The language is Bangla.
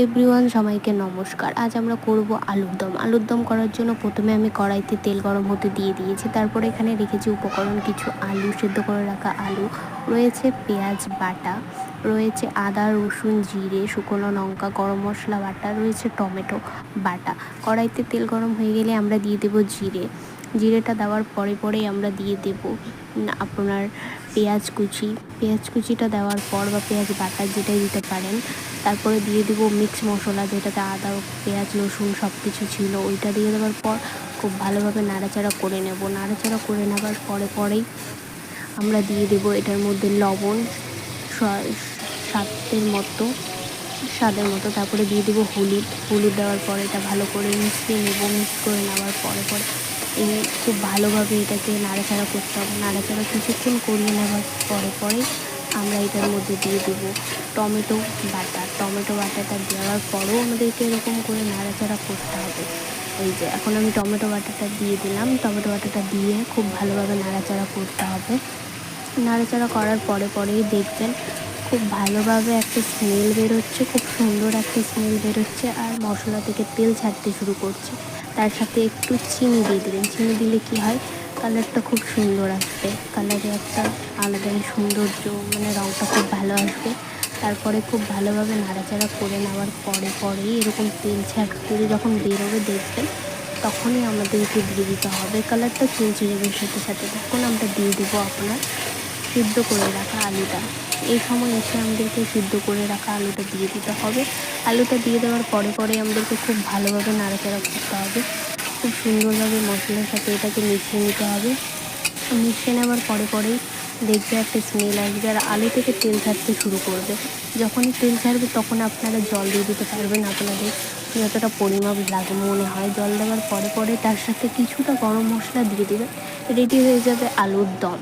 এভরিওয়ান, সবাইকে নমস্কার। আজ আমরা করব আলুর দম। আলুর দম করার জন্য প্রথমে আমি কড়াইতে তেল গরম হতে দিয়ে দিয়েছি। তারপরে এখানে রেখেছি উপকরণ কিছু আলু, সেদ্ধ করে রাখা আলু, রয়েছে পেঁয়াজ বাটা, রয়েছে আদা রসুন জিরে শুকনো লঙ্কা গরম মশলা বাটা, রয়েছে টমেটো বাটা। কড়াইতে তেল গরম হয়ে গেলে আমরা দিয়ে দেবো জিরেটা দেওয়ার পরেই আমরা দিয়ে দেব আপনার পেঁয়াজ কুচিটা দেওয়ার পর বা পেঁয়াজ বাটা যেটাই দিতে পারেন। তারপরে দিয়ে দেবো মিক্স মশলা, যেটাতে আদা পেঁয়াজ রসুন সব কিছু ছিল, ওইটা দিয়ে দেওয়ার পর খুব ভালোভাবে নাড়াচাড়া করে নেব। নাড়াচাড়া করে নেওয়ার পরেই আমরা দিয়ে দেবো এটার মধ্যে লবণ স্বাদের মতো। তারপরে দিয়ে দেবো হলুদ দেওয়ার পরে এটা ভালো করে মিশিয়ে নেব। মিক্স করে নেওয়ার পরে খুব ভালোভাবে এটাকে নাড়াচাড়া করতে হবে। নাড়াচাড়া কিছুক্ষণ করিয়ে নেওয়ার পরে আমরা এটার মধ্যে দিয়ে দেবো টমেটো বাটাটা দেওয়ার পরেও আমাদেরকে এরকম করে নাড়াচাড়া করতে হবে। এই যে এখন আমি টমেটো বাটাটা দিয়ে দিলাম। টমেটো বাটাটা দিয়ে খুব ভালোভাবে নাড়াচাড়া করতে হবে। নাড়াচাড়া করার পরেই দেখবেন খুব ভালোভাবে একটা স্মেল বেরোচ্ছে, খুব সুন্দর একটা স্মেল বেরোচ্ছে আর মশলা থেকে তেল ছাড়তে শুরু করছে। তার সাথে একটু চিনি দিয়ে দেবেন। চিনি দিলে কি হয়, কালারটা খুব সুন্দর আসবে, কালারে একটা আলাদাই সৌন্দর্য, মানে রঙটা খুব ভালো আসবে। তারপরে খুব ভালোভাবে নাড়াচাড়া করে নেওয়ার পরেই এরকম তেল যখন বেরোবে দেখবেন, তখনই আমাদেরকে দিয়ে দিতে হবে। কালারটা চেঞ্জ হয়ে যাবে সাথে সাথে, তখন আমরা দিয়ে দেবো আপনার সিদ্ধ করে রাখা আলুটা। এই সময় এসে আমাদেরকে সিদ্ধ করে রাখা আলুটা দিয়ে দিতে হবে। আলুটা দিয়ে দেওয়ার পরে আমাদেরকে খুব ভালোভাবে নাড়াচাড়া করতে হবে। খুব সুন্দরভাবে মশলার সাথে এটাকে মিশিয়ে নিতে হবে। মিশিয়ে নেওয়ার পরেই দেখবে একটা স্মেল আসবে আর আলু থেকে তেল ছাড়তে শুরু করবে। যখনই তেল ছাড়বে তখন আপনারা জল দিয়ে দিতে পারবেন আপনাদের যতটা পরিমাপ লাগে মনে হয়। জল দেওয়ার পরে তার সাথে কিছুটা গরম মশলা দিয়ে দেবেন। রেডি হয়ে যাবে আলুর দম।